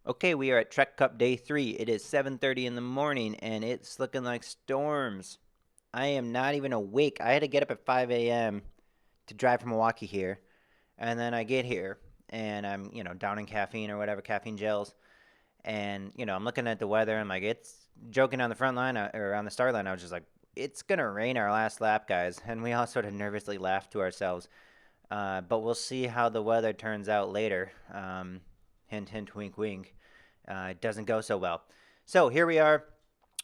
Okay, we are at Trek Cup Day 3. It is 7:30 in the morning, and it's looking like storms. I am not even awake. I had to get up at 5 a.m. to drive from Milwaukee here, and then I get here, and I'm, down in caffeine or whatever, caffeine gels, and, I'm looking at the weather, and, like, it's joking on the front line, or on the start line, I was just like, it's gonna rain our last lap, guys, and we all sort of nervously laughed to ourselves. But we'll see how the weather turns out later. Hint, hint, wink, wink. It doesn't go so well. So here we are,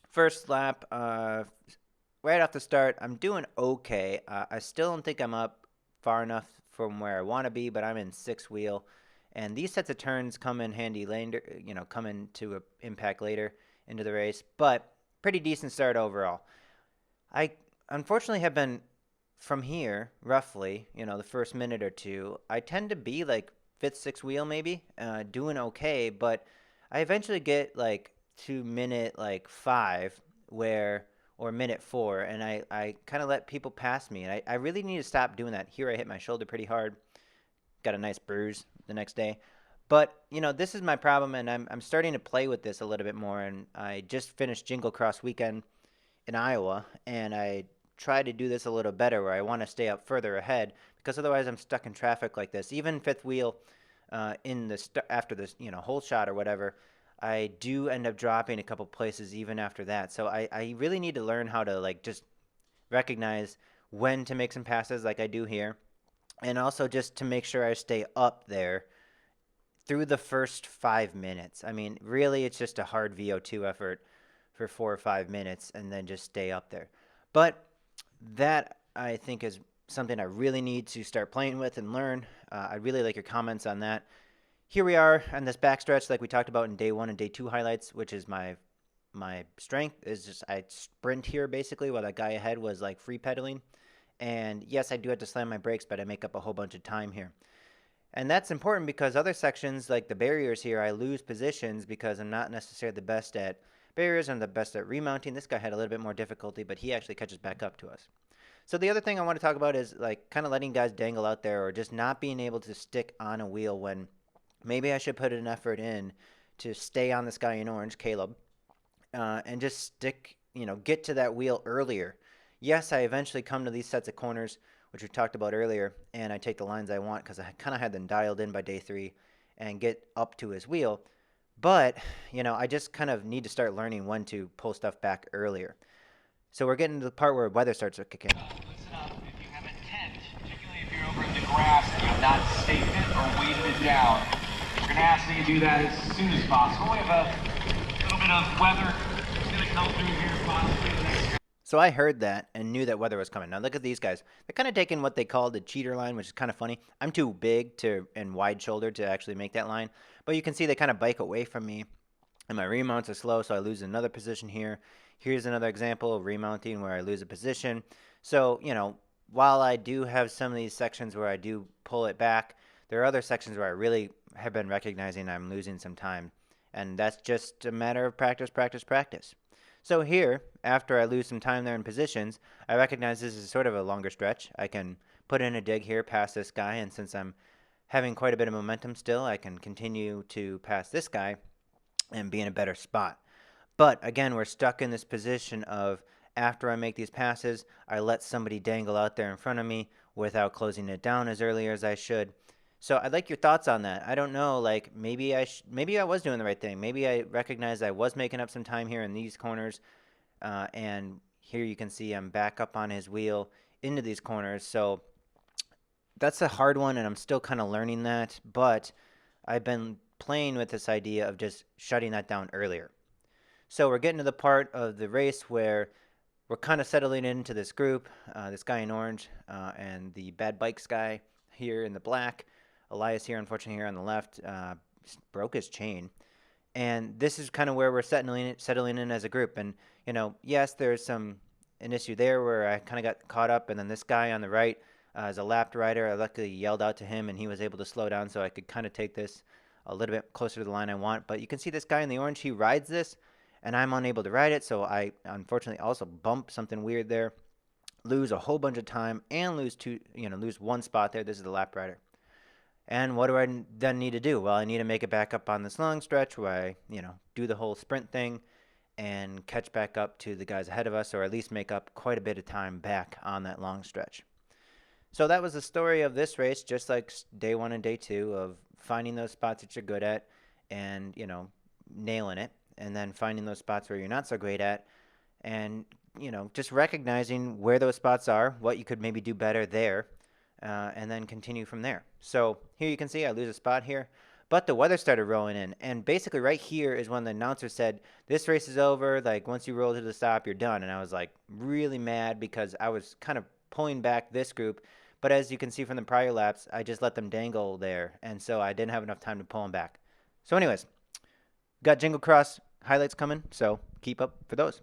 first lap. Right off the start, I'm doing okay. I still don't think I'm up far enough from where I want to be, but I'm in sixth wheel, and these sets of turns come in handy later. Come into impact later into the race. But pretty decent start overall. I unfortunately have been from here, roughly, the first minute or two, I tend to be like fifth, sixth wheel maybe, doing okay, but I eventually get like to minute like five where, or minute four, and I kind of let people pass me, and I really need to stop doing that. Here I hit my shoulder pretty hard, got a nice bruise the next day. But, this is my problem, and I'm starting to play with this a little bit more, and I just finished Jingle Cross weekend in Iowa, and I try to do this a little better where I want to stay up further ahead because otherwise I'm stuck in traffic like this. Even fifth wheel in the after this whole shot or whatever, I do end up dropping a couple places even after that. So I really need to learn how to like just recognize when to make some passes like I do here, and also just to make sure I stay up there through the first 5 minutes. I mean, really, it's just a hard VO2 effort for 4 or 5 minutes and then just stay up there. But that, I think, is something I really need to start playing with and learn. I really like your comments on that. Here we are on this backstretch like we talked about in day 1 and day 2 highlights, which is my strength is just I sprint here basically while that guy ahead was like free pedaling. And yes, I do have to slam my brakes, but I make up a whole bunch of time here. And that's important because other sections, like the barriers here, I lose positions because I'm not necessarily the best at barriers. I'm the best at remounting. This guy had a little bit more difficulty, but he actually catches back up to us. So the other thing I want to talk about is like kind of letting guys dangle out there or just not being able to stick on a wheel when maybe I should put an effort in to stay on this guy in orange, Caleb, and just stick, get to that wheel earlier. Yes, I eventually come to these sets of corners, which we talked about earlier, and I take the lines I want because I kind of had them dialed in by day 3 and get up to his wheel. But, I just kind of need to start learning when to pull stuff back earlier. So we're getting to the part where weather starts to kick in. Listen up, if you have intent, particularly if you're over in the grass and you have not staked it or weighted it down, we're going to ask that you do that as soon as possible. We have a little bit of weather that's going to come through here possibly the next. So I heard that and knew that weather was coming. Now look at these guys. They're kind of taking what they call the cheater line, which is kind of funny. I'm too big and wide-shouldered to actually make that line. But you can see they kind of bike away from me. And my remounts are slow, so I lose another position here. Here's another example of remounting where I lose a position. So, while I do have some of these sections where I do pull it back, there are other sections where I really have been recognizing I'm losing some time. And that's just a matter of practice, practice, practice. So here, after I lose some time there in positions, I recognize this is sort of a longer stretch. I can put in a dig here past this guy, and since I'm having quite a bit of momentum still, I can continue to pass this guy and be in a better spot. But again, we're stuck in this position of after I make these passes, I let somebody dangle out there in front of me without closing it down as early as I should. So I'd like your thoughts on that. I don't know, like maybe I was doing the right thing. Maybe I recognized I was making up some time here in these corners, and here you can see I'm back up on his wheel into these corners. So that's a hard one, and I'm still kind of learning that. But I've been playing with this idea of just shutting that down earlier. So we're getting to the part of the race where we're kind of settling into this group, this guy in orange and the bad bikes guy here in the black. Elias here, unfortunately, here on the left, broke his chain. And this is kind of where we're settling in as a group. And, yes, there's an issue there where I kind of got caught up. And then this guy on the right is a lapped rider. I luckily yelled out to him, and he was able to slow down so I could kind of take this a little bit closer to the line I want. But you can see this guy in the orange, he rides this, and I'm unable to ride it. So I, unfortunately, also bump something weird there, lose a whole bunch of time, and lose one spot there. This is the lap rider. And what do I then need to do? Well, I need to make it back up on this long stretch where I, do the whole sprint thing and catch back up to the guys ahead of us, or at least make up quite a bit of time back on that long stretch. So that was the story of this race, just like day one and day two, of finding those spots that you're good at and, nailing it, and then finding those spots where you're not so great at, and, just recognizing where those spots are, what you could maybe do better there, and then continue from there. So here you can see I lose a spot here, but the weather started rolling in, and basically right here is when the announcer said, this race is over, like once you roll to the stop, you're done. And I was like really mad because I was kind of pulling back this group, but as you can see from the prior laps, I just let them dangle there, and so I didn't have enough time to pull them back. So anyways, got Jingle Cross highlights coming, so keep up for those.